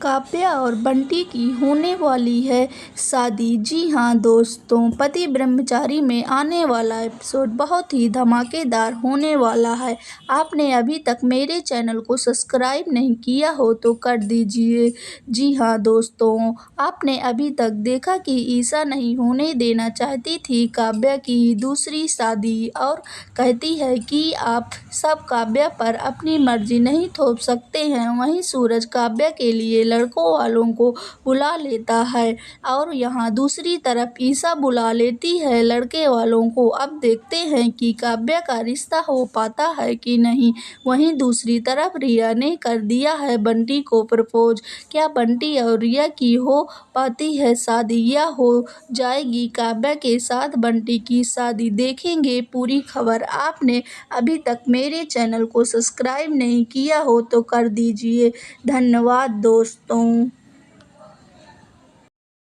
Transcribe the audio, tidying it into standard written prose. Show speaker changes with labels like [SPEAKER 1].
[SPEAKER 1] काव्या और बंटी की होने वाली है शादी। जी हाँ दोस्तों, पति ब्रह्मचारी में आने वाला एपिसोड बहुत ही धमाकेदार होने वाला है। आपने अभी तक मेरे चैनल को सब्सक्राइब नहीं किया हो तो कर दीजिए। जी हाँ दोस्तों, आपने अभी तक देखा कि ईशा नहीं होने देना चाहती थी काव्या की दूसरी शादी और कहती है कि आप सब काव्या पर अपनी मर्जी नहीं थोप सकते हैं। वहीं सूरज काव्या के लिए लड़कों वालों को बुला लेता है और यहाँ दूसरी तरफ ईशा बुला लेती है लड़के वालों को। अब देखते हैं कि काव्या का रिश्ता हो पाता है कि नहीं। वहीं दूसरी तरफ रिया ने कर दिया है बंटी को प्रपोज। क्या बंटी और रिया की हो पाती है शादी या हो जाएगी काव्या के साथ बंटी की शादी? देखेंगे पूरी खबर। आपने अभी तक मेरे चैनल को सब्सक्राइब नहीं किया हो तो कर दीजिए। धन्यवाद दोस्तों।